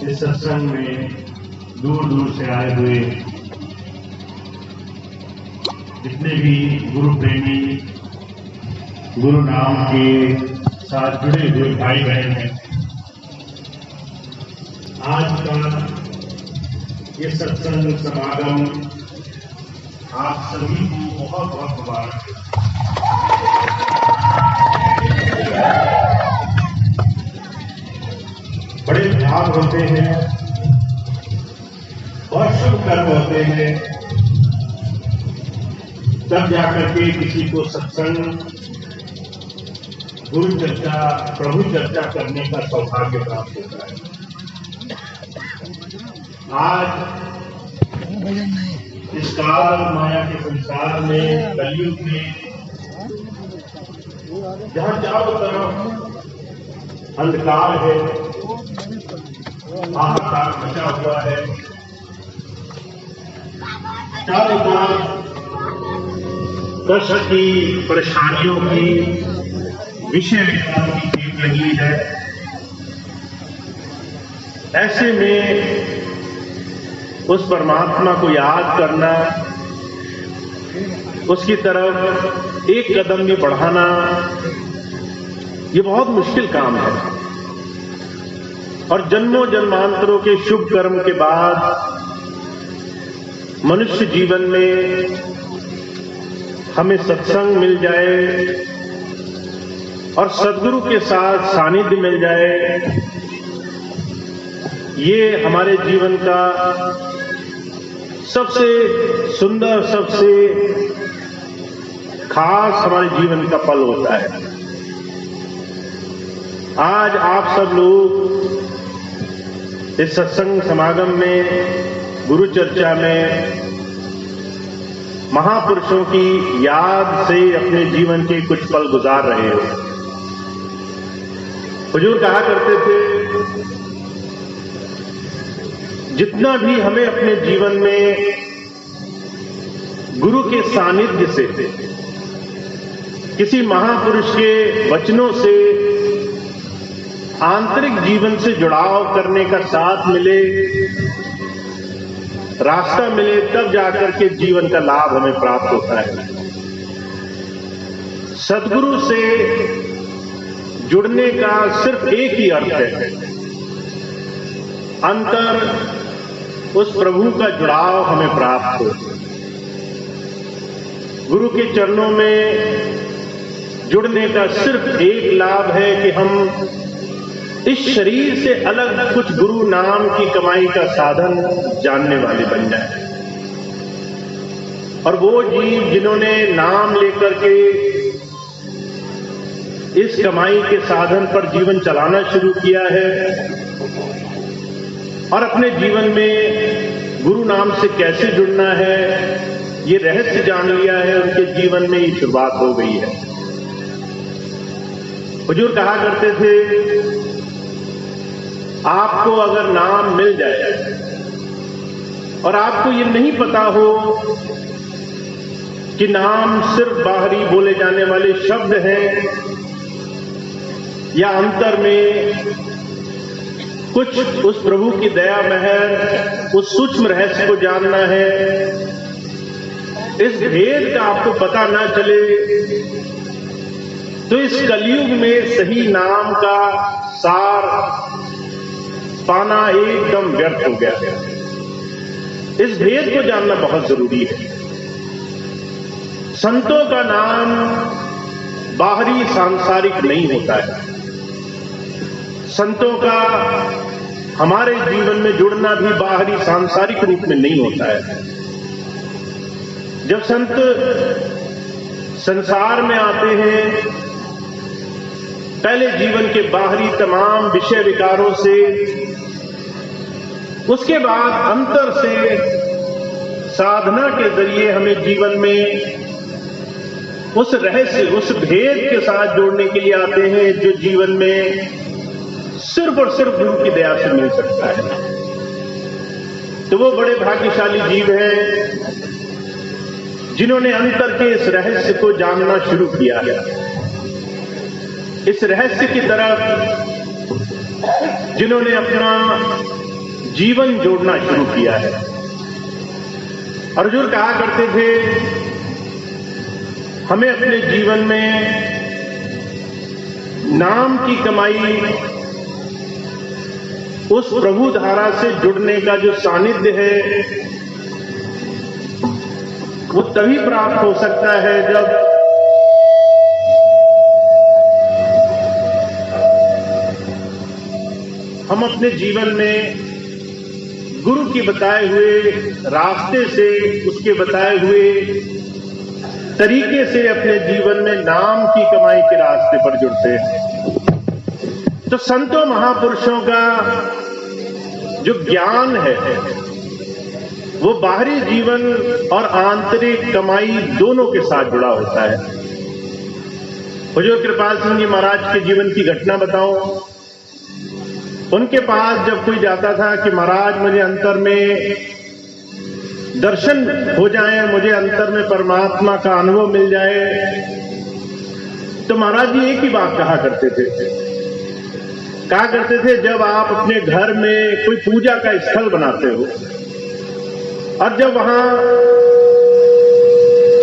इस सत्संग में दूर दूर से आए हुए जितने भी गुरु प्रेमी, गुरु नाम के साथ जुड़े हुए भाई बहन हैं, आज का ये सत्संग समागम आप सभी को बहुत बहुत मुबारक है। बड़े भाग होते हैं और शुभ कर्म होते हैं, तब जाकर के किसी को सत्संग, गुरु चर्चा, प्रभु चर्चा करने का सौभाग्य प्राप्त होता है। आज इस काल माया के संसार में, कलयुग में, जहां चारों तरफ अंधकार है, हाहाकार मचा हुआ है, चारों तरफ कष्ट की, परेशानियों की, विषय विकारों की चीज लगी है, ऐसे में उस परमात्मा को याद करना, उसकी तरफ एक कदम भी बढ़ाना, ये बहुत मुश्किल काम है। और जन्मों जन्मांतरों के शुभ कर्म के बाद मनुष्य जीवन में हमें सत्संग मिल जाए और सद्गुरु के साथ सानिध्य मिल जाए, ये हमारे जीवन का सबसे सुंदर, सबसे खास हमारे जीवन का पल होता है। आज आप सब लोग इस सत्संग समागम में, गुरु चर्चा में महापुरुषों की याद से अपने जीवन के कुछ पल गुजार रहे हो। हुजूर कहा करते थे, जितना भी हमें अपने जीवन में गुरु के सानिध्य से, किसी महापुरुष के वचनों से आंतरिक जीवन से जुड़ाव करने का साथ मिले, रास्ता मिले, तब जाकर के जीवन का लाभ हमें प्राप्त होता है। सद्गुरु से जुड़ने का सिर्फ एक ही अर्थ है, अंतर उस प्रभु का जुड़ाव हमें प्राप्त हो। गुरु के चरणों में जुड़ने का सिर्फ एक लाभ है कि हम इस शरीर से अलग कुछ गुरु नाम की कमाई का साधन जानने वाले बन जाए। और वो जीव जिन्होंने नाम लेकर के इस कमाई के साधन पर जीवन चलाना शुरू किया है और अपने जीवन में गुरु नाम से कैसे जुड़ना है, ये रहस्य जान लिया है, उनके जीवन में ये शुरुआत हो गई है। हुजूर कहा करते थे, आपको अगर नाम मिल जाए और आपको ये नहीं पता हो कि नाम सिर्फ बाहरी बोले जाने वाले शब्द हैं या अंतर में कुछ उस प्रभु की दया महर, उस सूक्ष्म रहस्य को जानना है, इस भेद का आपको पता ना चले, तो इस कलयुग में सही नाम का सार पाना एकदम व्यर्थ हो गया है। इस भेद को जानना बहुत जरूरी है। संतों का नाम बाहरी सांसारिक नहीं होता है। संतों का हमारे जीवन में जुड़ना भी बाहरी सांसारिक रूप में नहीं होता है। जब संत संसार में आते हैं, पहले जीवन के बाहरी तमाम विषय विकारों से, उसके बाद अंतर से साधना के जरिए हमें जीवन में उस रहस्य, उस भेद के साथ जोड़ने के लिए आते हैं जो जीवन में सिर्फ और सिर्फ गुरु की दया से मिल सकता है। तो वो बड़े भाग्यशाली जीव हैं जिन्होंने अंतर के इस रहस्य को जानना शुरू किया है। इस रहस्य की तरफ जिन्होंने अपना जीवन जोड़ना शुरू किया है। और हुजूर कहा करते थे, हमें अपने जीवन में नाम की कमाई, उस प्रभु धारा से जुड़ने का जो सानिध्य है, वो तभी प्राप्त हो सकता है जब हम अपने जीवन में गुरु के बताए हुए रास्ते से, उसके बताए हुए तरीके से अपने जीवन में नाम की कमाई के रास्ते पर जुड़ते हैं। तो संतों महापुरुषों का जो ज्ञान है वो बाहरी जीवन और आंतरिक कमाई दोनों के साथ जुड़ा होता है। हुजूर कृपाल सिंह जी महाराज के जीवन की घटना बताऊं। उनके पास जब कोई जाता था कि महाराज मुझे अंतर में दर्शन हो जाए, मुझे अंतर में परमात्मा का अनुभव मिल जाए, तो महाराज जी एक ही बात कहा करते थे, जब आप अपने घर में कोई पूजा का स्थल बनाते हो और जब वहां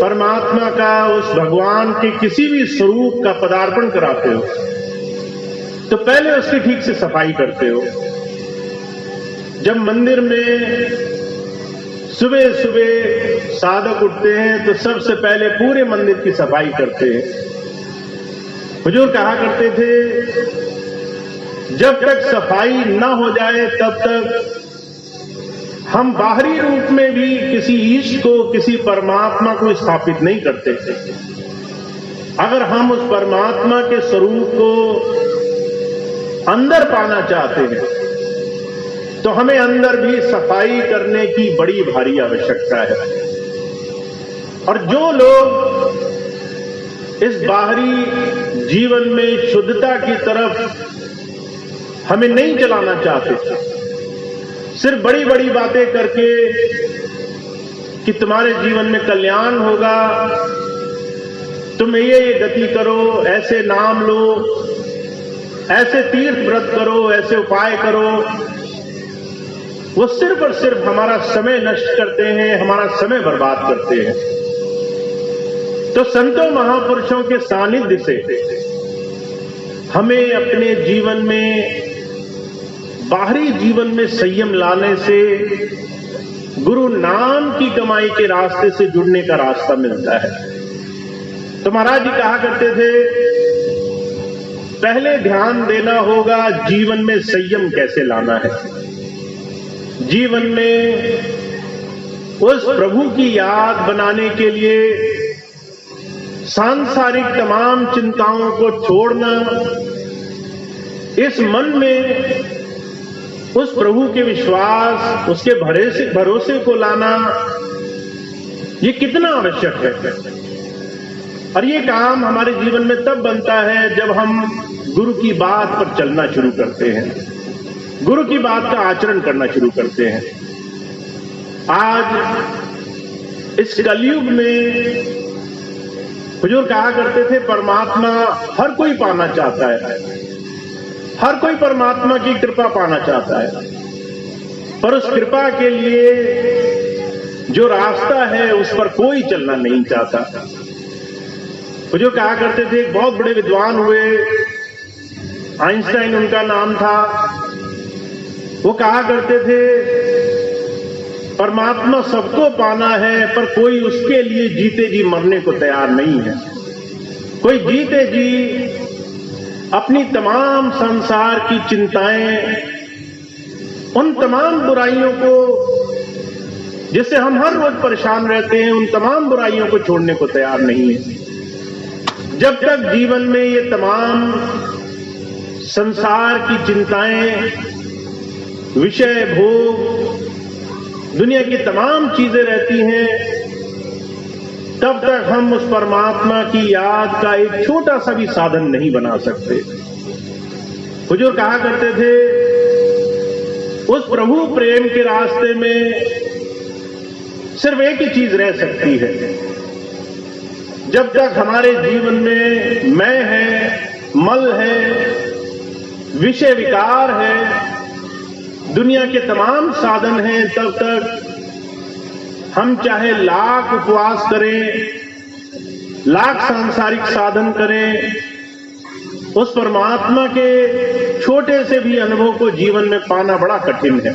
परमात्मा का, उस भगवान के किसी भी स्वरूप का पदार्पण कराते हो, तो पहले उसकी ठीक से सफाई करते हो। जब मंदिर में सुबह सुबह साधक उठते हैं तो सबसे पहले पूरे मंदिर की सफाई करते हैं। हुजूर कहा करते थे, जब तक सफाई न हो जाए तब तक हम बाहरी रूप में भी किसी ईष्ट को, किसी परमात्मा को स्थापित नहीं करते थे। अगर हम उस परमात्मा के स्वरूप को अंदर पाना चाहते हैं तो हमें अंदर भी सफाई करने की बड़ी भारी आवश्यकता है। और जो लोग इस बाहरी जीवन में शुद्धता की तरफ हमें नहीं चलाना चाहते, सिर्फ बड़ी बड़ी बातें करके कि तुम्हारे जीवन में कल्याण होगा, तुम ये गति करो, ऐसे नाम लो, ऐसे तीर्थ व्रत करो, ऐसे उपाय करो, वो सिर्फ और सिर्फ हमारा समय नष्ट करते हैं, हमारा समय बर्बाद करते हैं। तो संतों महापुरुषों के सानिध्य से हमें अपने जीवन में, बाहरी जीवन में संयम लाने से गुरु नाम की कमाई के रास्ते से जुड़ने का रास्ता मिलता है। तो महाराज जी कहा करते थे, पहले ध्यान देना होगा जीवन में संयम कैसे लाना है। जीवन में उस प्रभु की याद बनाने के लिए सांसारिक तमाम चिंताओं को छोड़ना, इस मन में उस प्रभु के विश्वास, उसके भरोसे को लाना, ये कितना आवश्यक है। और ये काम हमारे जीवन में तब बनता है जब हम गुरु की बात पर चलना शुरू करते हैं, गुरु की बात का आचरण करना शुरू करते हैं। आज इस कलयुग में हुजूर कहा करते थे, परमात्मा हर कोई पाना चाहता है, हर कोई परमात्मा की कृपा पाना चाहता है, पर उस कृपा के लिए जो रास्ता है उस पर कोई चलना नहीं चाहता। हुजूर कहा करते थे, एक बहुत बड़े विद्वान हुए, आइंस्टाइन उनका नाम था। वो कहा करते थे, परमात्मा सबको पाना है, पर कोई उसके लिए जीते जी मरने को तैयार नहीं है। कोई जीते जी अपनी तमाम संसार की चिंताएं, उन तमाम बुराइयों को जिससे हम हर रोज परेशान रहते हैं, उन तमाम बुराइयों को छोड़ने को तैयार नहीं है। जब तक जीवन में ये तमाम संसार की चिंताएं, विषय भोग, दुनिया की तमाम चीजें रहती हैं, तब तक हम उस परमात्मा की याद का एक छोटा सा भी साधन नहीं बना सकते। हुजूर कहा करते थे, उस प्रभु प्रेम के रास्ते में सिर्फ एक ही चीज रह सकती है। जब तक हमारे जीवन में मैं है, मल है, विषय विकार है, दुनिया के तमाम साधन हैं, तब तक हम चाहे लाख उपवास करें, लाख सांसारिक साधन करें, उस परमात्मा के छोटे से भी अनुभव को जीवन में पाना बड़ा कठिन है।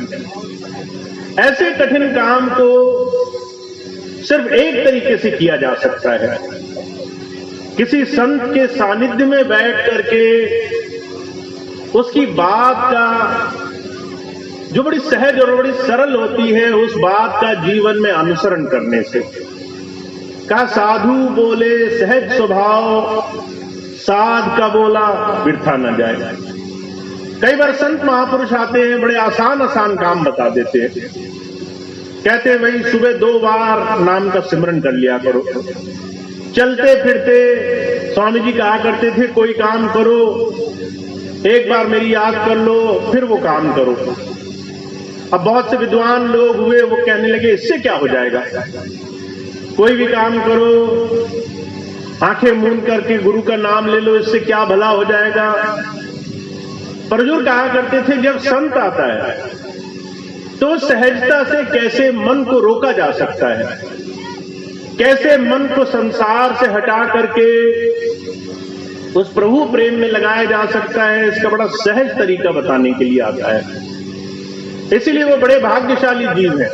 ऐसे कठिन काम को सिर्फ एक तरीके से किया जा सकता है, किसी संत के सानिध्य में बैठ करके उसकी बात का, जो बड़ी सहज और बड़ी सरल होती है, उस बात का जीवन में अनुसरण करने से। का साधु बोले सहज स्वभाव, साध का बोला बिरथा न जाए। कई बार संत महापुरुष आते हैं, बड़े आसान आसान काम बता देते हैं, कहते हैं भाई सुबह 2 बार नाम का सिमरन कर लिया करो। चलते फिरते स्वामी जी कहा करते थे कोई काम करो, एक बार मेरी याद कर लो, फिर वो काम करो। अब बहुत से विद्वान लोग हुए, वो कहने लगे इससे क्या हो जाएगा, कोई भी काम करो, आंखें मूंद करके गुरु का नाम ले लो, इससे क्या भला हो जाएगा। पर हुजूर कहा करते थे जब संत आता है तो सहजता से कैसे मन को रोका जा सकता है, कैसे मन को संसार से हटा करके उस प्रभु प्रेम में लगाया जा सकता है, इसका बड़ा सहज तरीका बताने के लिए आता है। इसीलिए वो बड़े भाग्यशाली जीव हैं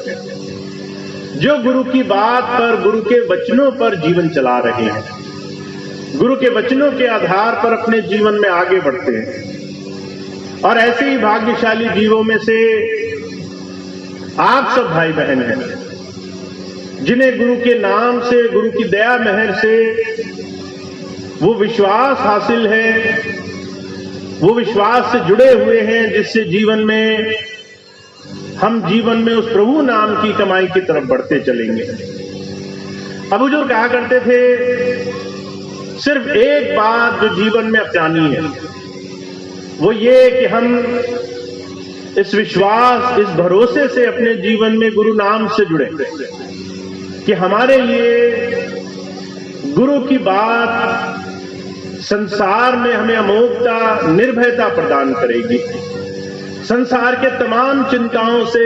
जो गुरु की बात पर, गुरु के वचनों पर जीवन चला रहे हैं, गुरु के वचनों के आधार पर अपने जीवन में आगे बढ़ते हैं। और ऐसे ही भाग्यशाली जीवों में से आप सब भाई बहन हैं, जिन्हें गुरु के नाम से, गुरु की दया मेहर से वो विश्वास हासिल है, वो विश्वास से जुड़े हुए हैं, जिससे जीवन में हम जीवन में उस प्रभु नाम की कमाई की तरफ बढ़ते चलेंगे। अब हुजूर कहा करते थे सिर्फ एक बात जो जीवन में अपनानी है, वो ये कि हम इस विश्वास, इस भरोसे से अपने जीवन में गुरु नाम से जुड़े कि हमारे लिए गुरु की बात संसार में हमें अमोघता, निर्भयता प्रदान करेगी, संसार के तमाम चिंताओं से,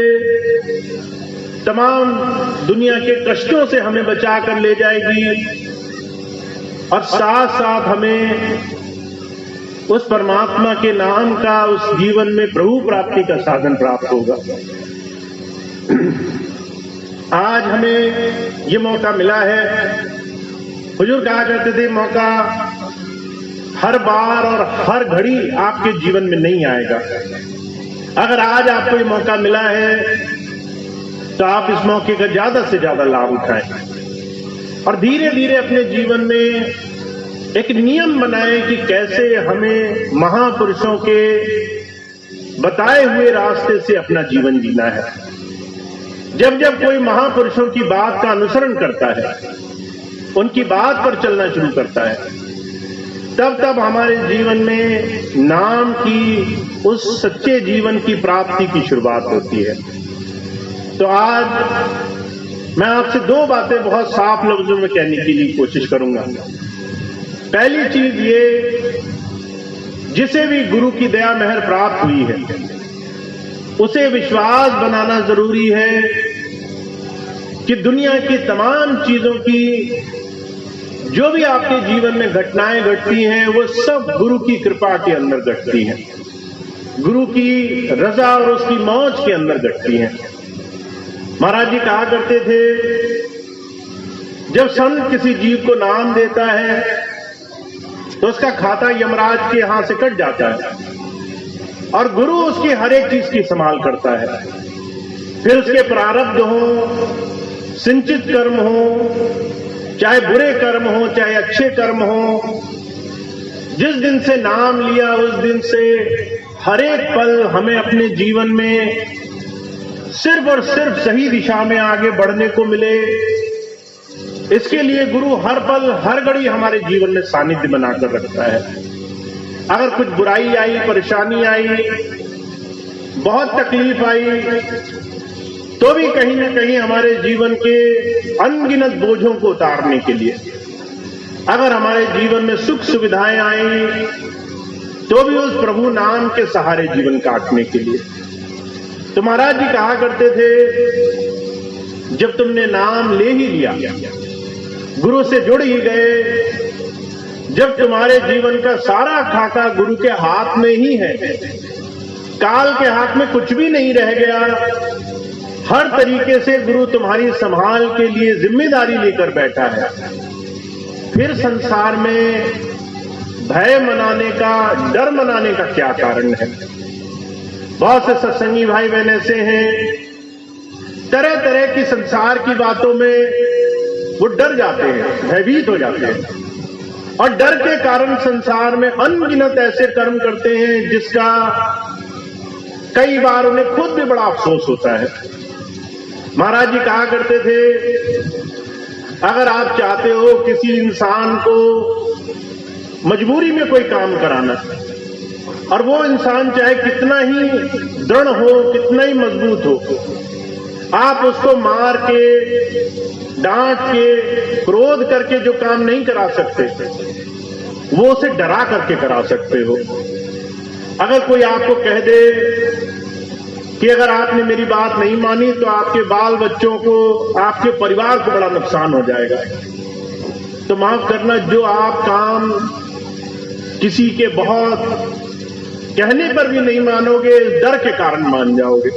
तमाम दुनिया के कष्टों से हमें बचा कर ले जाएगी, और साथ साथ हमें उस परमात्मा के नाम का, उस जीवन में प्रभु प्राप्ति का साधन प्राप्त होगा। आज हमें ये मौका मिला है। हुजूर कहा करते थे मौका हर बार और हर घड़ी आपके जीवन में नहीं आएगा। अगर आज आपको ये मौका मिला है तो आप इस मौके का ज्यादा से ज्यादा लाभ उठाएं और धीरे धीरे अपने जीवन में एक नियम बनाएं कि कैसे हमें महापुरुषों के बताए हुए रास्ते से अपना जीवन जीना है। जब जब कोई महापुरुषों की बात का अनुसरण करता है, उनकी बात पर चलना शुरू करता है, तब तब हमारे जीवन में नाम की, उस सच्चे जीवन की प्राप्ति की शुरुआत होती है। तो आज मैं आपसे 2 बातें बहुत साफ लफ्जों में कहने के लिए कोशिश करूंगा। पहली चीज ये, जिसे भी गुरु की दया मेहर प्राप्त हुई है, उसे विश्वास बनाना जरूरी है कि दुनिया की तमाम चीजों की, जो भी आपके जीवन में घटनाएं घटती हैं, वो सब गुरु की कृपा के अंदर घटती हैं, गुरु की रजा और उसकी मौज के अंदर घटती हैं। महाराज जी कहा करते थे जब संत किसी जीव को नाम देता है तो उसका खाता यमराज के हाथ से कट जाता है और गुरु उसकी हर एक चीज की संभाल करता है। फिर उसके प्रारब्ध हो, सिंचित कर्म हो, चाहे बुरे कर्म हो चाहे अच्छे कर्म हो, जिस दिन से नाम लिया उस दिन से हर एक पल हमें अपने जीवन में सिर्फ और सिर्फ सही दिशा में आगे बढ़ने को मिले, इसके लिए गुरु हर पल हर घड़ी हमारे जीवन में सानिध्य बनाकर रखता है। अगर कुछ बुराई आई, परेशानी आई, बहुत तकलीफ आई, तो भी कहीं ना कहीं हमारे जीवन के अनगिनत बोझों को उतारने के लिए, अगर हमारे जीवन में सुख सुविधाएं आई, तो भी उस प्रभु नाम के सहारे जीवन काटने के लिए। तो महाराज जी कहा करते थे, जब तुमने नाम ले ही लिया, गुरु से जुड़ ही गए, जब तुम्हारे जीवन का सारा खाका गुरु के हाथ में ही है, काल के हाथ में कुछ भी नहीं रह गया, हर तरीके से गुरु तुम्हारी संभाल के लिए जिम्मेदारी लेकर बैठा है, फिर संसार में भय मनाने का, डर मनाने का क्या कारण है? बहुत से सत्संगी भाई बहन ऐसे हैं, तरह तरह की संसार की बातों में वो डर जाते हैं, भयभीत हो जाते हैं, और डर के कारण संसार में अनगिनत ऐसे कर्म करते हैं जिसका कई बार उन्हें खुद भी बड़ा अफसोस होता है। महाराज जी कहा करते थे, अगर आप चाहते हो किसी इंसान को मजबूरी में कोई काम कराना, और वो इंसान चाहे कितना ही दृढ़ हो, कितना ही मजबूत हो, आप उसको मार के, डांट के, क्रोध करके जो काम नहीं करा सकते, वो उसे डरा करके करा सकते हो। अगर कोई आपको कह दे कि अगर आपने मेरी बात नहीं मानी तो आपके बाल बच्चों को, आपके परिवार को बड़ा नुकसान हो जाएगा, तो माफ करना, जो आप काम किसी के बहुत कहने पर भी नहीं मानोगे, डर के कारण मान जाओगे।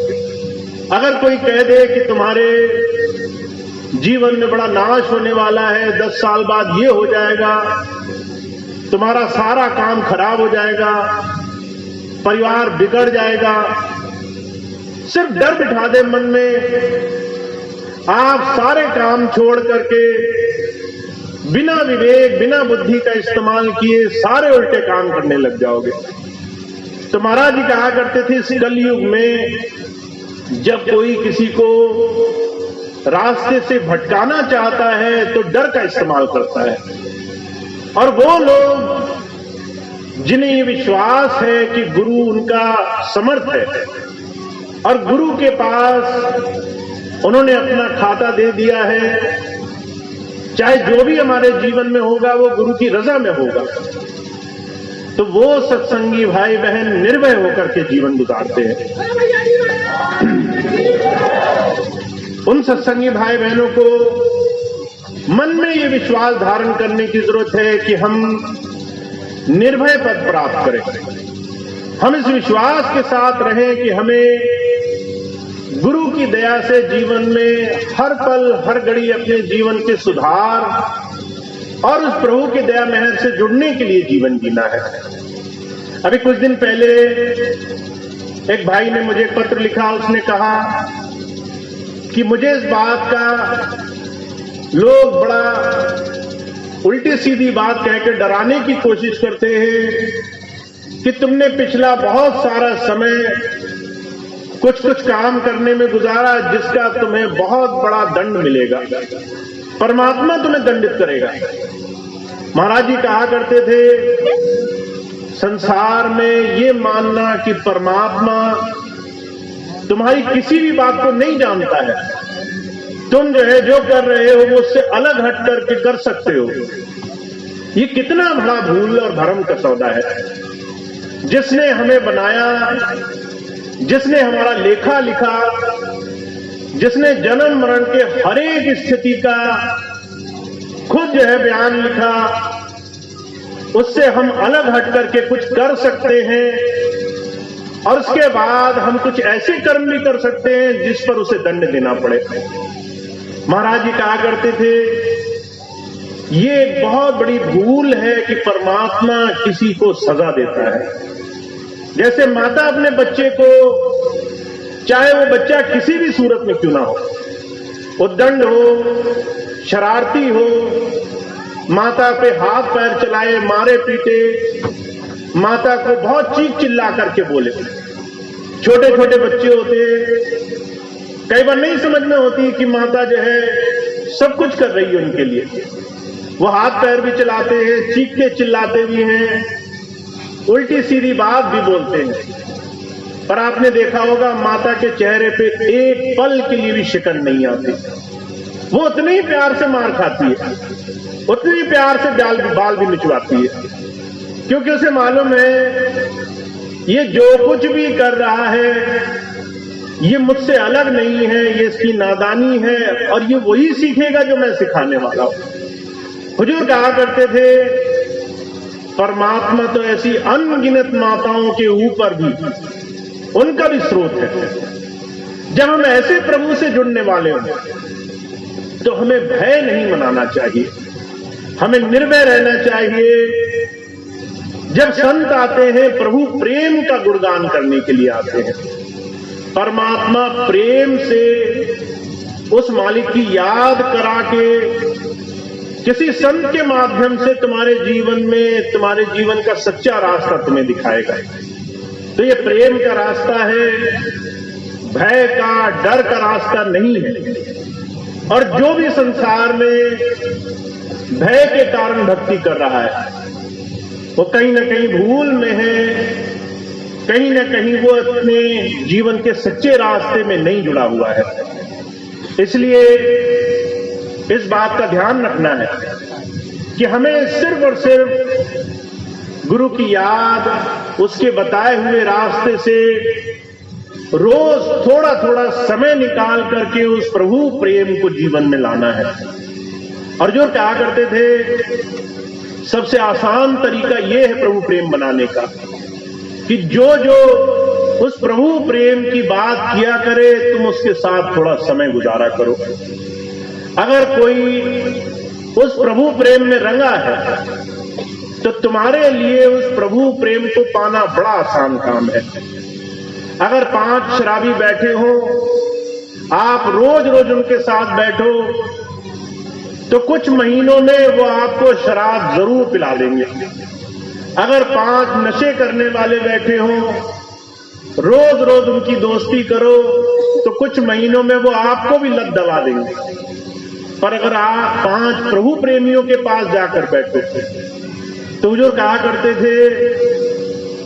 अगर कोई कह दे कि तुम्हारे जीवन में बड़ा नाश होने वाला है, 10 साल बाद ये हो जाएगा, तुम्हारा सारा काम खराब हो जाएगा, परिवार बिगड़ जाएगा, सिर्फ डर बिठा दे मन में, आप सारे काम छोड़ करके बिना विवेक, बिना बुद्धि का इस्तेमाल किए सारे उल्टे काम करने लग जाओगे। तो महाराज जी कहा करते थे, इस कलयुग में जब कोई किसी को रास्ते से भटकाना चाहता है तो डर का इस्तेमाल करता है, और वो लोग जिन्हें ये विश्वास है कि गुरु उनका समर्थ है और गुरु के पास उन्होंने अपना खाता दे दिया है, चाहे जो भी हमारे जीवन में होगा वो गुरु की रजा में होगा, तो वो सत्संगी भाई बहन निर्भय होकर के जीवन गुजारते हैं। उन सत्संगी भाई बहनों को मन में ये विश्वास धारण करने की जरूरत है कि हम निर्भय पद प्राप्त करें, हम इस विश्वास के साथ रहें कि हमें गुरु की दया से जीवन में हर पल, हर घड़ी अपने जीवन के सुधार और उस प्रभु की दया मेहर से जुड़ने के लिए जीवन जीना है। अभी कुछ दिन पहले एक भाई ने मुझे पत्र लिखा, उसने कहा कि मुझे इस बात का लोग बड़ा उल्टी सीधी बात कहकर डराने की कोशिश करते हैं कि तुमने पिछला बहुत सारा समय कुछ कुछ काम करने में गुजारा जिसका तुम्हें बहुत बड़ा दंड मिलेगा, परमात्मा तुम्हें दंडित करेगा। महाराज जी कहा करते थे, संसार में ये मानना कि परमात्मा तुम्हारी किसी भी बात को नहीं जानता है, तुम जो है जो कर रहे हो वो उससे अलग हट करके कर सकते हो, ये कितना बड़ा भूल और भ्रम का सौदा है। जिसने हमें बनाया, जिसने हमारा लेखा लिखा, जिसने जन्म मरण के हर एक स्थिति का खुद जो है बयान लिखा, उससे हम अलग हट करके कुछ कर सकते हैं और उसके बाद हम कुछ ऐसे कर्म भी कर सकते हैं जिस पर उसे दंड देना पड़े। महाराज जी कहा करते थे, ये एक बहुत बड़ी भूल है कि परमात्मा किसी को सजा देता है। जैसे माता अपने बच्चे को, चाहे वो बच्चा किसी भी सूरत में क्यों ना हो, उद्दंड हो, शरारती हो, माता पे हाथ पैर चलाए, मारे पीटे, माता को बहुत चीख चिल्ला करके बोले। छोटे छोटे बच्चे होते, कई बार नहीं समझ में होती कि माता जो है सब कुछ कर रही है उनके लिए, वो हाथ पैर भी चलाते हैं, चीख के चिल्लाते भी हैं, उल्टी सीधी बात भी बोलते हैं, पर आपने देखा होगा माता के चेहरे पे एक पल के लिए भी शिकन नहीं आती। वो उतने ही प्यार से मार खाती है, उतने ही प्यार से बाल भी मिचवाती है, क्योंकि उसे मालूम है ये जो कुछ भी कर रहा है ये मुझसे अलग नहीं है, ये इसकी नादानी है और ये वही सीखेगा जो मैं सिखाने वाला हूं। हुजूर कहा करते थे परमात्मा तो ऐसी अनगिनत माताओं के ऊपर भी उनका भी स्रोत है। जब हम ऐसे प्रभु से जुड़ने वाले हों तो हमें भय नहीं मनाना चाहिए, हमें निर्भय रहना चाहिए। जब संत आते हैं प्रभु प्रेम का गुणगान करने के लिए आते हैं। परमात्मा प्रेम से उस मालिक की याद करा के किसी संत के माध्यम से तुम्हारे जीवन में तुम्हारे जीवन का सच्चा रास्ता तुम्हें दिखाएगा। तो ये प्रेम का रास्ता है, भय का डर का रास्ता नहीं है। और जो भी संसार में भय के कारण भक्ति कर रहा है वो कहीं ना कहीं भूल में है, कहीं ना कहीं वो अपने जीवन के सच्चे रास्ते में नहीं जुड़ा हुआ है। इसलिए इस बात का ध्यान रखना है कि हमें सिर्फ और सिर्फ गुरु की याद, उसके बताए हुए रास्ते से रोज थोड़ा थोड़ा समय निकाल करके उस प्रभु प्रेम को जीवन में लाना है। और जो कहा करते थे सबसे आसान तरीका यह है प्रभु प्रेम बनाने का कि जो जो उस प्रभु प्रेम की बात किया करे तुम उसके साथ थोड़ा समय गुजारा करो। अगर कोई उस प्रभु प्रेम में रंगा है तो तुम्हारे लिए उस प्रभु प्रेम को पाना बड़ा आसान काम है। अगर 5 शराबी बैठे हो, आप रोज रोज उनके साथ बैठो तो कुछ महीनों में वो आपको शराब जरूर पिला देंगे। अगर 5 नशे करने वाले बैठे हो, रोज रोज उनकी दोस्ती करो तो कुछ महीनों में वो आपको भी लत दबा देंगे। पर अगर आप 5 प्रभु प्रेमियों के पास जाकर बैठो तो जो कहा करते थे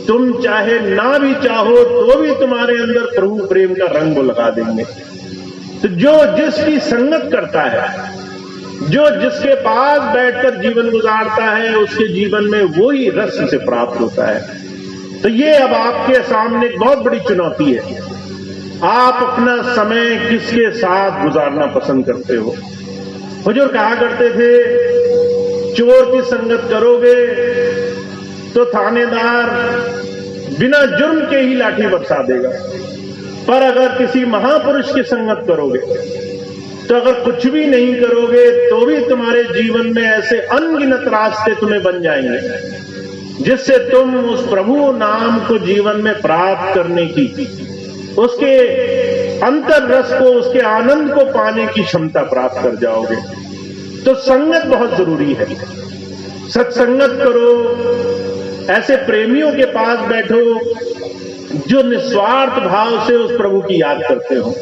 तुम चाहे ना भी चाहो तो भी तुम्हारे अंदर प्रभु प्रेम का रंग वो लगा देंगे। तो जो जिसकी संगत करता है, जो जिसके पास बैठकर जीवन गुजारता है, उसके जीवन में वो ही रस से प्राप्त होता है। तो ये अब आपके सामने एक बहुत बड़ी चुनौती है, आप अपना समय किसके साथ गुजारना पसंद करते हो। हुजूर कहा करते थे चोर की संगत करोगे तो थानेदार बिना जुर्म के ही लाठी बरसा देगा, पर अगर किसी महापुरुष की संगत करोगे तो अगर कुछ भी नहीं करोगे तो भी तुम्हारे जीवन में ऐसे अनगिनत रास्ते तुम्हें बन जाएंगे जिससे तुम उस प्रभु नाम को जीवन में प्राप्त करने की, उसके अंतर रस को, उसके आनंद को पाने की क्षमता प्राप्त कर जाओगे। तो संगत बहुत जरूरी है। सत्संगत करो, ऐसे प्रेमियों के पास बैठो जो निस्वार्थ भाव से उस प्रभु की याद करते हो,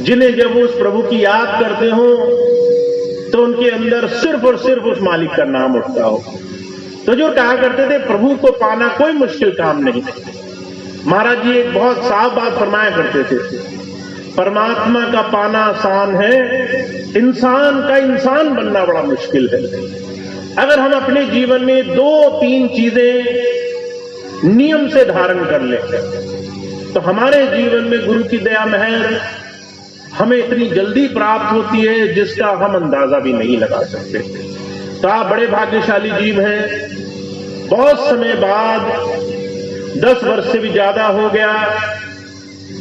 जिन्हें जब उस प्रभु की याद करते हो तो उनके अंदर सिर्फ और सिर्फ उस मालिक का नाम उठता हो। तो जो कहा करते थे प्रभु को पाना कोई मुश्किल काम नहीं। महाराज जी एक बहुत साफ बात फरमाया करते थे, परमात्मा का पाना आसान है, इंसान का इंसान बनना बड़ा मुश्किल है। अगर हम अपने जीवन में 2-3 चीजें नियम से धारण कर ले तो हमारे जीवन में गुरु की दया महर हमें इतनी जल्दी प्राप्त होती है जिसका हम अंदाजा भी नहीं लगा सकते। तो आप बड़े भाग्यशाली जीव हैं। बहुत समय बाद 10 वर्ष से भी ज्यादा हो गया,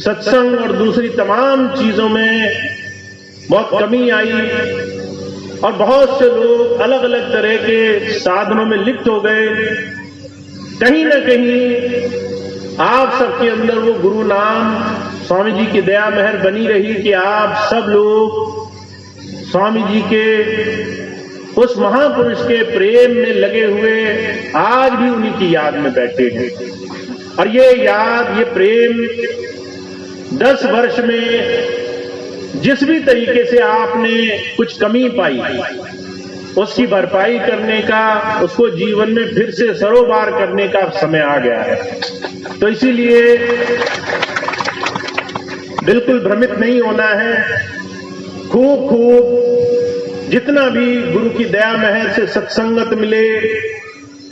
सत्संग और दूसरी तमाम चीजों में बहुत कमी आई और बहुत से लोग अलग अलग तरह के साधनों में लिप्त हो गए। कहीं ना कहीं आप सबके अंदर वो गुरु नाम, स्वामी जी की दया मेहर बनी रही कि आप सब लोग स्वामी जी के उस महापुरुष के प्रेम में लगे हुए आज भी उन्हीं की याद में बैठे हैं। और ये याद, ये प्रेम 10 वर्ष में जिस भी तरीके से आपने कुछ कमी पाई उसकी भरपाई करने का, उसको जीवन में फिर से सरोबार करने का समय आ गया है। तो इसीलिए बिल्कुल भ्रमित नहीं होना है। खूब जितना भी गुरु की दया महर से सत्संगत मिले,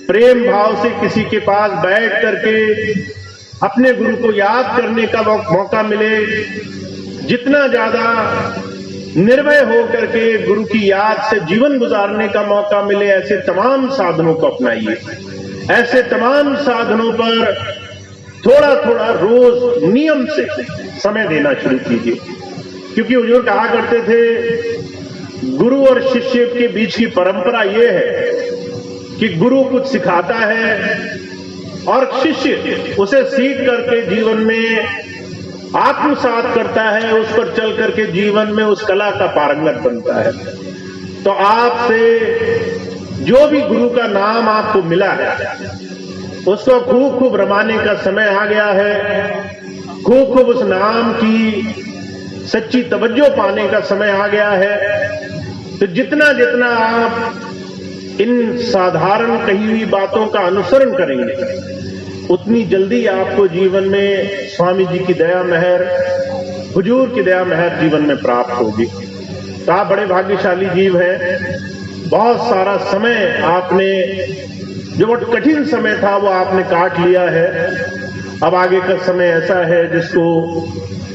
प्रेम भाव से किसी के पास बैठ करके अपने गुरु को याद करने का मौका मिले, जितना ज्यादा निर्भय होकर के गुरु की याद से जीवन गुजारने का मौका मिले, ऐसे तमाम साधनों को अपनाइए। ऐसे तमाम साधनों पर थोड़ा थोड़ा रोज नियम से समय देना शुरू कीजिए, क्योंकि हुजूर कहा करते थे गुरु और शिष्य के बीच की परंपरा यह है कि गुरु कुछ सिखाता है और शिष्य उसे सीख करके जीवन में आत्मसात करता है, उस पर चल करके जीवन में उस कला का पारंगत बनता है। तो आपसे जो भी गुरु का नाम आपको मिला है उसको खूब खूब रमाने का समय आ गया है, खूब खूब उस नाम की सच्ची तवज्जो पाने का समय आ गया है। तो जितना जितना आप इन साधारण कही हुई बातों का अनुसरण करेंगे, उतनी जल्दी आपको जीवन में स्वामी जी की दया महर, हुजूर की दया महर जीवन में प्राप्त होगी। तो आप बड़े भाग्यशाली जीव हैं। बहुत सारा समय आपने, जो बहुत कठिन समय था, वो आपने काट लिया है। अब आगे का समय ऐसा है जिसको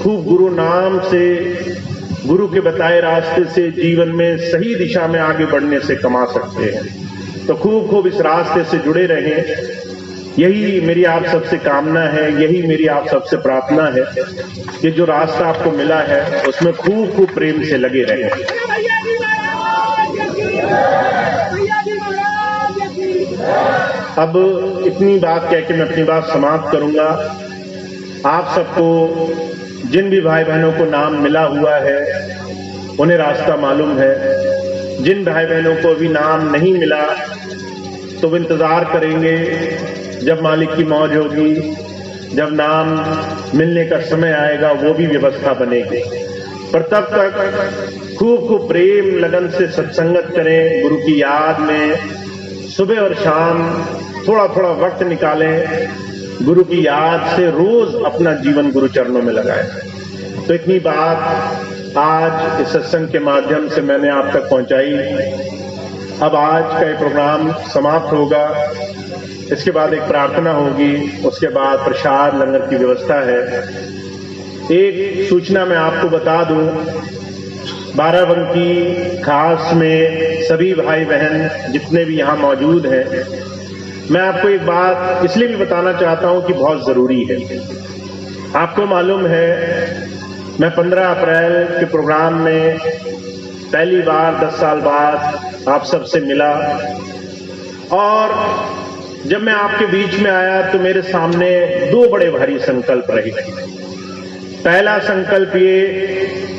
खूब गुरु नाम से, गुरु के बताए रास्ते से जीवन में सही दिशा में आगे बढ़ने से कमा सकते हैं। तो खूब खूब इस रास्ते से जुड़े रहें, यही मेरी आप सबसे कामना है, यही मेरी आप सबसे प्रार्थना है कि जो रास्ता आपको मिला है उसमें खूब खूब प्रेम से लगे रहें। अब इतनी बात कह के मैं अपनी बात समाप्त करूंगा। आप सबको, जिन भी भाई बहनों को नाम मिला हुआ है, उन्हें रास्ता मालूम है। जिन भाई बहनों को अभी नाम नहीं मिला तो वो इंतजार करेंगे जब मालिक की मौज होगी, जब नाम मिलने का समय आएगा वो भी व्यवस्था बनेगी। पर तब तक खूब खूब प्रेम लगन से सत्संगत करें, गुरु की याद में सुबह और शाम थोड़ा थोड़ा वक्त निकालें, गुरु की याद से रोज अपना जीवन गुरु चरणों में लगाएं। तो इतनी बात आज इस सत्संग के माध्यम से मैंने आप तक पहुंचाई। अब आज का ये प्रोग्राम समाप्त होगा, इसके बाद एक प्रार्थना होगी, उसके बाद प्रसाद लंगर की व्यवस्था है। एक सूचना मैं आपको बता दूं, बाराबंकी खास में सभी भाई बहन जितने भी यहाँ मौजूद हैं, मैं आपको एक बात इसलिए भी बताना चाहता हूँ कि बहुत जरूरी है। आपको मालूम है, मैं 15 अप्रैल के प्रोग्राम में पहली बार 10 साल बाद आप सबसे मिला, और जब मैं आपके बीच में आया तो मेरे सामने 2 बड़े भारी संकल्प रहे। पहला संकल्प ये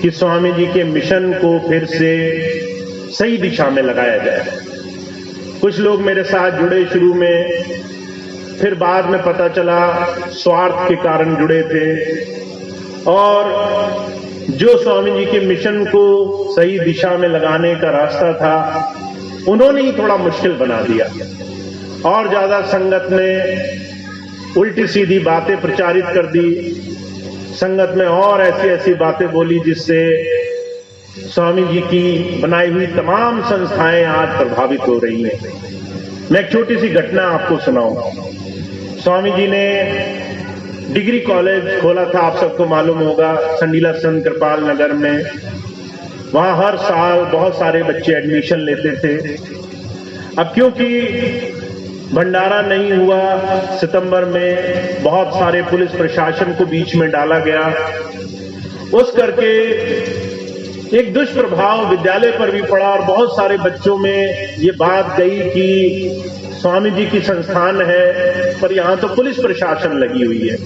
कि स्वामी जी के मिशन को फिर से सही दिशा में लगाया जाए। कुछ लोग मेरे साथ जुड़े शुरू में, फिर बाद में पता चला स्वार्थ के कारण जुड़े थे, और जो स्वामी जी के मिशन को सही दिशा में लगाने का रास्ता था उन्होंने ही थोड़ा मुश्किल बना दिया, और ज्यादा संगत में उल्टी सीधी बातें प्रचारित कर दी, संगत में और ऐसी ऐसी बातें बोली जिससे स्वामी जी की बनाई हुई तमाम संस्थाएं आज प्रभावित हो रही हैं। मैं एक छोटी सी घटना आपको सुनाऊं। स्वामी जी ने डिग्री कॉलेज खोला था, आप सबको मालूम होगा, संडीला संत कृपाल नगर में। वहां हर साल बहुत सारे बच्चे एडमिशन लेते थे। अब क्योंकि भंडारा नहीं हुआ, सितंबर में बहुत सारे पुलिस प्रशासन को बीच में डाला गया, उस करके एक दुष्प्रभाव विद्यालय पर भी पड़ा, और बहुत सारे बच्चों में ये बात गई कि स्वामी जी की संस्थान है पर यहाँ तो पुलिस प्रशासन लगी हुई है।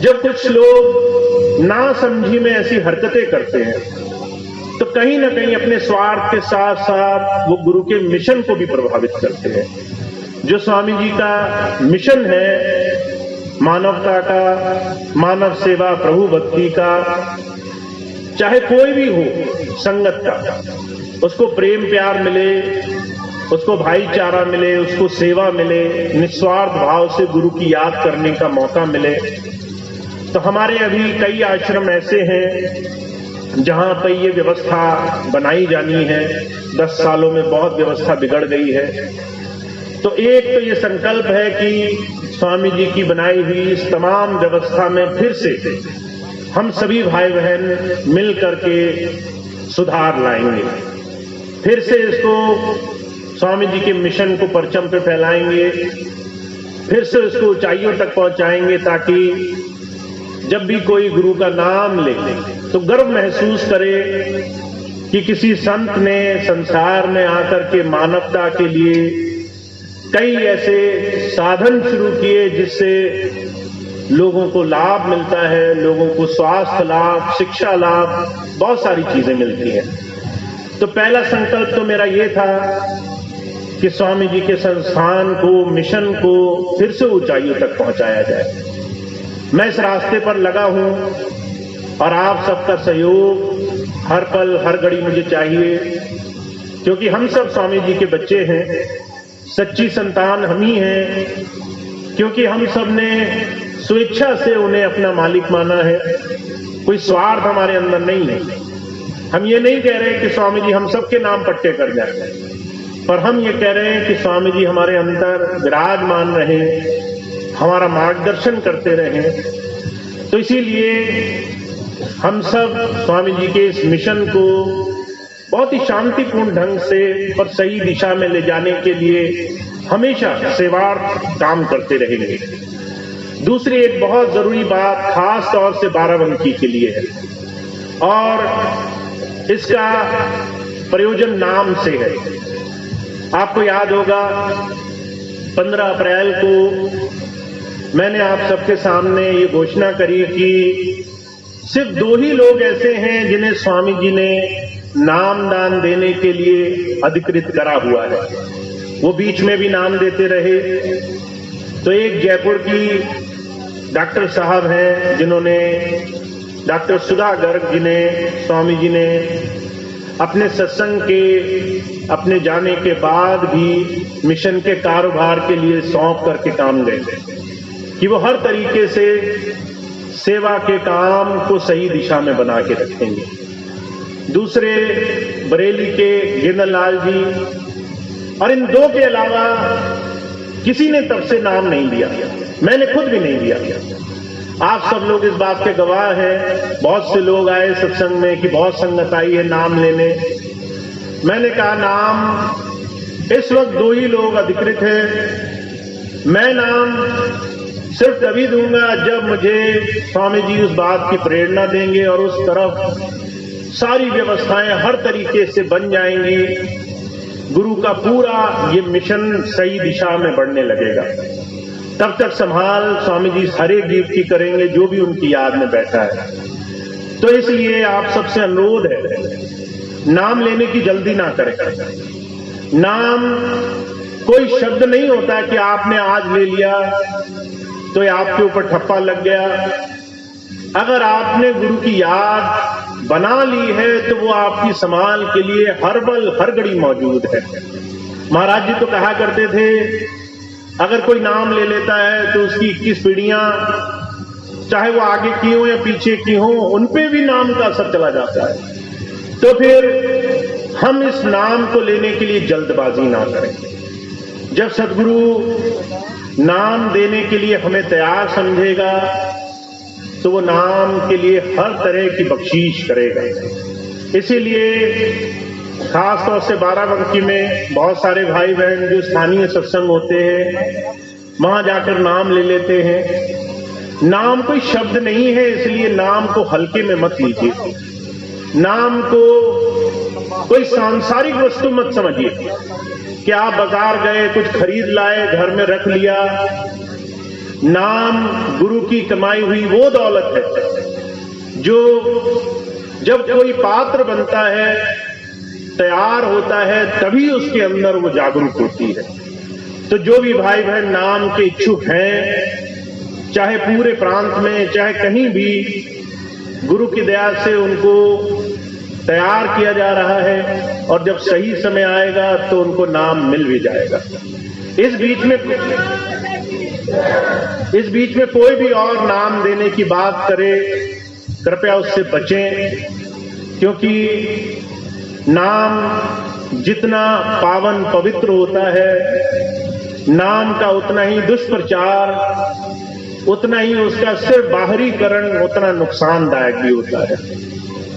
जब कुछ लोग नासमझी में ऐसी हरकतें करते हैं तो कहीं ना कहीं अपने स्वार्थ के साथ साथ वो गुरु के मिशन को भी प्रभावित करते हैं। जो स्वामी जी का मिशन है मानवता का, मानव सेवा, प्रभु भक्ति का, चाहे कोई भी हो संगत का, उसको प्रेम प्यार मिले, उसको भाईचारा मिले, उसको सेवा मिले, निस्वार्थ भाव से गुरु की याद करने का मौका मिले। तो हमारे अभी कई आश्रम ऐसे हैं जहां पर ये व्यवस्था बनाई जानी है। 10 सालों में बहुत व्यवस्था बिगड़ गई है। तो एक तो ये संकल्प है कि स्वामी जी की बनाई हुई इस तमाम व्यवस्था में फिर से हम सभी भाई बहन मिल करके सुधार लाएंगे, फिर से इसको स्वामी जी के मिशन को परचम पे फैलाएंगे, फिर से उसको ऊंचाइयों तक पहुंचाएंगे, ताकि जब भी कोई गुरु का नाम ले तो गर्व महसूस करे कि किसी संत ने संसार में आकर के मानवता के लिए कई ऐसे साधन शुरू किए जिससे लोगों को लाभ मिलता है, लोगों को स्वास्थ्य लाभ, शिक्षा लाभ, बहुत सारी चीजें मिलती हैं। तो पहला संकल्प तो मेरा ये था कि स्वामी जी के संस्थान को, मिशन को फिर से ऊंचाइयों तक पहुंचाया जाए। मैं इस रास्ते पर लगा हूं और आप सबका सहयोग हर पल हर घड़ी मुझे चाहिए, क्योंकि हम सब स्वामी जी के बच्चे हैं, सच्ची संतान हम ही हैं, क्योंकि हम सब ने स्वेच्छा से उन्हें अपना मालिक माना है। कोई स्वार्थ हमारे अंदर नहीं है। हम ये नहीं कह रहे कि स्वामी जी हम सबके नाम पट्टे कर जाए, पर हम ये कह रहे हैं कि स्वामी जी हमारे अंदर विराजमान रहे, हमारा मार्गदर्शन करते रहे। तो इसीलिए हम सब स्वामी जी के इस मिशन को बहुत ही शांतिपूर्ण ढंग से और सही दिशा में ले जाने के लिए हमेशा सेवार्थ काम करते रहेंगे। दूसरी एक बहुत जरूरी बात खास तौर से बाराबंकी के लिए है, और इसका प्रयोजन नाम से है। आपको याद होगा 15 अप्रैल को मैंने आप सबके सामने ये घोषणा करी कि सिर्फ 2 ही लोग ऐसे हैं जिन्हें स्वामी जी ने नामदान देने के लिए अधिकृत करा हुआ है। वो बीच में भी नाम देते रहे। तो एक जयपुर की डॉक्टर साहब हैं जिन्होंने, डॉक्टर सुधा गर्ग जिन्हें स्वामी जी ने अपने सत्संग के अपने जाने के बाद भी मिशन के कारोबार के लिए सौंप करके काम गए कि वो हर तरीके से सेवा के काम को सही दिशा में बना के रखेंगे। दूसरे बरेली के गिरनलाल जी, और इन 2 के अलावा किसी ने तब से नाम नहीं दिया, मैंने खुद भी नहीं दिया। आप सब लोग इस बात के गवाह हैं। बहुत से लोग आए सत्संग में कि बहुत संगत आई है नाम लेने। मैंने कहा नाम इस वक्त 2 ही लोग अधिकृत हैं। मैं नाम सिर्फ तभी दूंगा जब मुझे स्वामी जी उस बात की प्रेरणा देंगे और उस तरफ सारी व्यवस्थाएं हर तरीके से बन जाएंगी, गुरु का पूरा ये मिशन सही दिशा में बढ़ने लगेगा। तब तक संभाल स्वामी जी हर एक जीव की करेंगे जो भी उनकी याद में बैठा है। तो इसलिए आप सबसे अनुरोध है, नाम लेने की जल्दी ना करें। नाम कोई शब्द नहीं होता कि आपने आज ले लिया तो आपके ऊपर ठप्पा लग गया। अगर आपने गुरु की याद बना ली है तो वो आपकी संभाल के लिए हर पल हर घड़ी मौजूद है। महाराज जी तो कहा करते थे, अगर कोई नाम ले लेता है तो उसकी 21 पीढ़ियां, चाहे वो आगे की हो या पीछे की हो, उनपे भी नाम का असर चला जाता है। तो फिर हम इस नाम को लेने के लिए जल्दबाजी ना करें। जब सदगुरु नाम देने के लिए हमें तैयार समझेगा तो वो नाम के लिए हर तरह की बख्शीश करेगा। इसीलिए खास तौर से बाराबंकी में बहुत सारे भाई बहन जो स्थानीय सत्संग होते हैं वहां जाकर नाम ले लेते हैं। नाम कोई शब्द नहीं है, इसलिए नाम को हल्के में मत लीजिए। नाम को कोई सांसारिक वस्तु मत समझिए कि आप बाजार गए, कुछ खरीद लाए, घर में रख लिया। नाम गुरु की कमाई हुई वो दौलत है जो जब कोई पात्र बनता है, तैयार होता है, तभी उसके अंदर वो जागरूक होती है। तो जो भी भाई बहन नाम के इच्छुक हैं, चाहे पूरे प्रांत में चाहे कहीं भी, गुरु की दया से उनको तैयार किया जा रहा है और जब सही समय आएगा तो उनको नाम मिल भी जाएगा। इस बीच में कोई भी और नाम देने की बात करे, कृपया उससे बचें, क्योंकि नाम जितना पावन पवित्र होता है, नाम का उतना ही दुष्प्रचार, उतना ही उसका सिर्फ बाहरीकरण उतना नुकसानदायक भी होता है।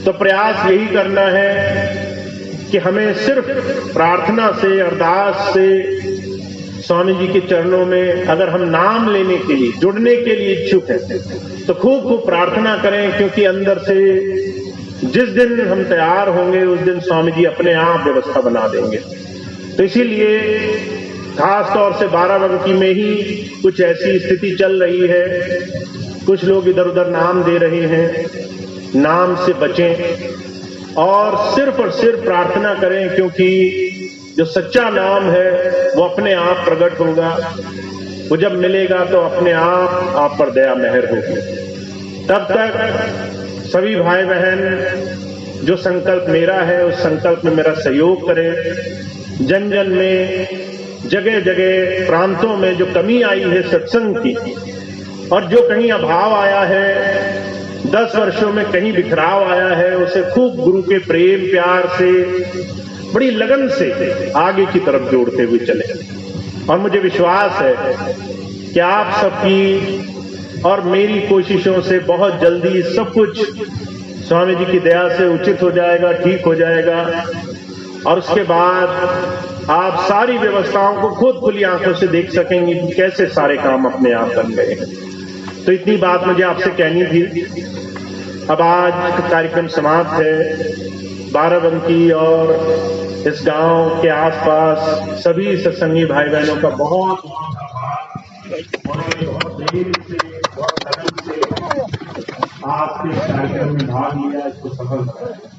तो प्रयास यही करना है कि हमें सिर्फ प्रार्थना से, अरदास से स्वामी जी के चरणों में अगर हम नाम लेने के लिए, जुड़ने के लिए इच्छुक हैं तो खूब खूब प्रार्थना करें, क्योंकि अंदर से जिस दिन हम तैयार होंगे उस दिन स्वामी जी अपने आप व्यवस्था बना देंगे। तो इसीलिए खास तौर से बाराबंकी में ही कुछ ऐसी स्थिति चल रही है, कुछ लोग इधर उधर नाम दे रहे हैं। नाम से बचें और सिर्फ प्रार्थना करें, क्योंकि जो सच्चा नाम है वो अपने आप प्रकट होगा। वो जब मिलेगा तो अपने आप पर दया मेहर होगी। तब तक सभी भाई बहन जो संकल्प मेरा है उस संकल्प में मेरा सहयोग करें। जन जन में, जगह जगह प्रांतों में जो कमी आई है सत्संग की, और जो कहीं अभाव आया है, 10 वर्षों में कहीं बिखराव आया है, उसे खूब गुरु के प्रेम प्यार से, बड़ी लगन से आगे की तरफ जोड़ते हुए चले। और मुझे विश्वास है कि आप सबकी और मेरी कोशिशों से बहुत जल्दी सब कुछ स्वामी जी की दया से उचित हो जाएगा, ठीक हो जाएगा। और उसके बाद आप सारी व्यवस्थाओं को खुद खुली आंखों से देख सकेंगे कि कैसे सारे काम अपने आप बन गए हैं। तो इतनी बात मुझे आपसे कहनी थी। अब आज कार्यक्रम समाप्त है। बाराबंकी और इस गांव के आसपास सभी सत्संगी भाई बहनों का बहुत देर से, बहुत लगन से आपके कार्यक्रम में भाग लिया, इसको सफल बनाया।